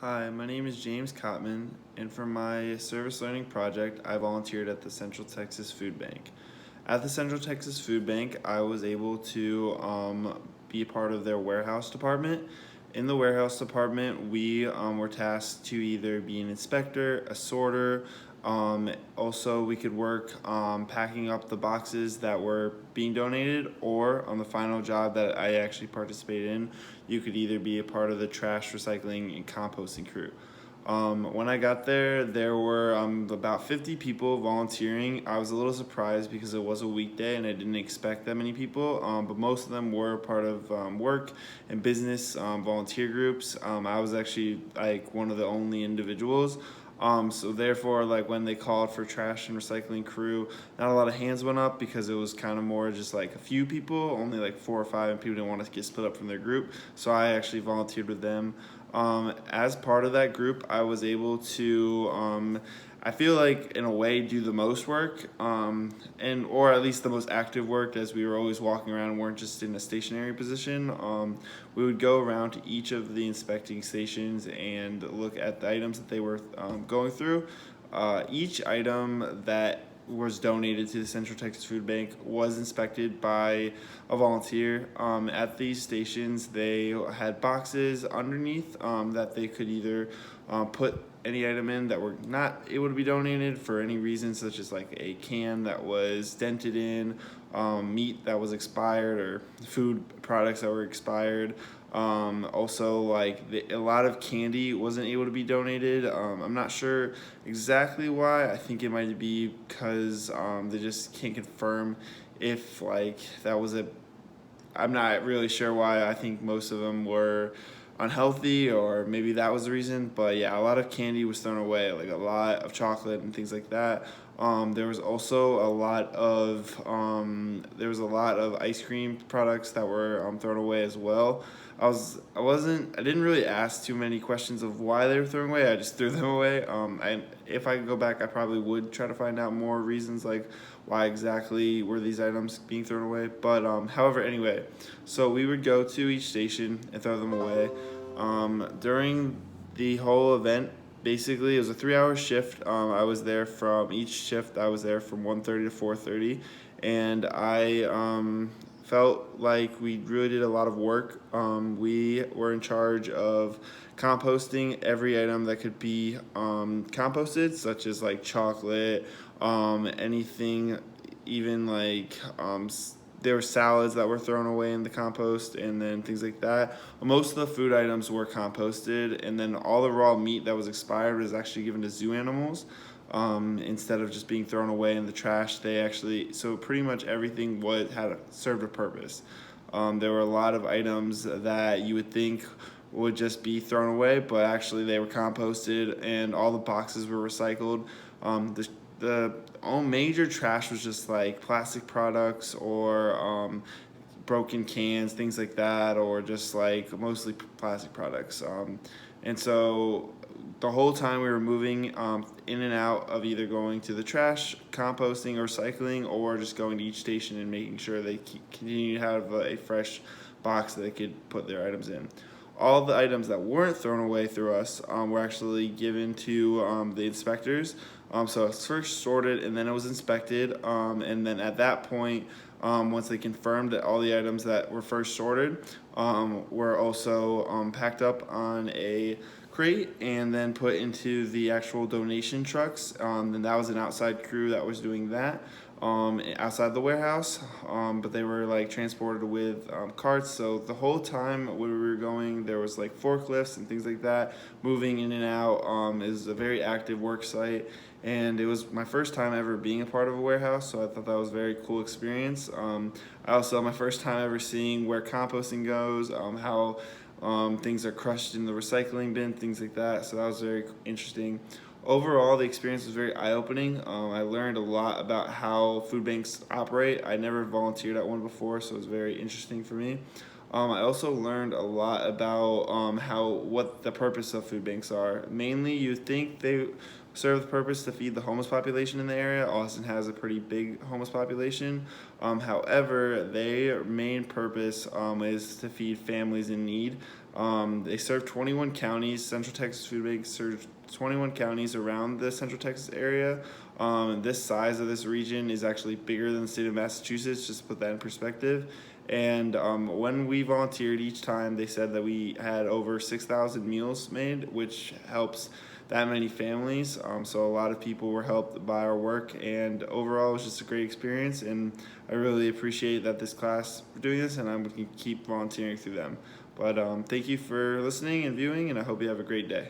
Hi, my name is James Kottmann, and for my service learning project, I volunteered at the Central Texas Food Bank. At the Central Texas Food Bank, I was able to be a part of their warehouse department. In the warehouse department, we were tasked to either be an inspector, a sorter. Also, we could work packing up the boxes that were being donated, or on the final job that I actually participated in, you could either be a part of the trash, recycling, and composting crew. When I got there, there were about 50 people volunteering. I was a little surprised because it was a weekday and I didn't expect that many people, but most of them were part of work and business volunteer groups. I was actually like one of the only individuals. So therefore, like when they called for trash and recycling crew, not a lot of hands went up because it was kind of more just like a few people, only like 4 or 5, and people didn't want to get split up from their group. So I actually volunteered with them. As part of that group, I was able to, I feel like in a way, do the most work, and or at least the most active work, as we were always walking around and weren't just in a stationary position. We would go around to each of the inspecting stations and look at the items that they were going through. Each item that was donated to the Central Texas Food Bank was inspected by a volunteer. At these stations, they had boxes underneath that they could either put any item in that were not able to be donated for any reason, such as like a can that was dented in, meat that was expired, or food products that were expired. Also, like a lot of candy wasn't able to be donated. I'm not sure exactly why. I think it might be because they just can't confirm if like that was a. I'm not really sure why. I think most of them were unhealthy, or maybe that was the reason. But yeah, a lot of candy was thrown away, like a lot of chocolate and things like that. There was also there was a lot of ice cream products that were thrown away as well. I didn't really ask too many questions of why they were thrown away. I just threw them away. If I could go back, I probably would try to find out more reasons, like why exactly were these items being thrown away. But however, anyway, so we would go to each station and throw them away. During the whole event, basically, it was a 3-hour shift. I was there from each shift. I was there from 1:30 to 4:30, and I felt like we really did a lot of work. We were in charge of composting every item that could be composted, such as like chocolate, anything, even like there were salads that were thrown away in the compost, and then things like that. Most of the food items were composted, and then all the raw meat that was expired was actually given to zoo animals. Instead of just being thrown away in the trash, they actually, so pretty much everything served a purpose. There were a lot of items that you would think would just be thrown away, but actually they were composted, and all the boxes were recycled. The all major trash was just like plastic products, or broken cans, things like that, or just like mostly plastic products. And so the whole time we were moving in and out of either going to the trash, composting, or recycling, or just going to each station and making sure they continue to have a fresh box that they could put their items in. All the items that weren't thrown away through us were actually given to the inspectors. So it was first sorted, and then it was inspected, and then at that point, once they confirmed that all the items that were first sorted were also packed up on a crate and then put into the actual donation trucks. And that was an outside crew that was doing that outside the warehouse, but they were like transported with carts. So the whole time when we were going, there was like forklifts and things like that moving in and out. It was a very active work site, and it was my first time ever being a part of a warehouse, so I thought that was a very cool experience. I also, my first time ever seeing where composting goes, how things are crushed in the recycling bin, things like that. So that was very interesting. Overall, the experience was very eye-opening. I learned a lot about how food banks operate. I never volunteered at one before, so it was very interesting for me. I also learned a lot about what the purpose of food banks are. Mainly, you think they serve the purpose to feed the homeless population in the area. Austin has a pretty big homeless population. However, their main purpose is to feed families in need. They serve 21 counties. Central Texas Food Bank serves 21 counties around the Central Texas area. This size of this region is actually bigger than the state of Massachusetts, just to put that in perspective. And when we volunteered each time, they said that we had over 6,000 meals made, which helps that many families. So a lot of people were helped by our work, and overall it was just a great experience. And I really appreciate that this class for doing this, and I'm going to keep volunteering through them. But thank you for listening and viewing, and I hope you have a great day.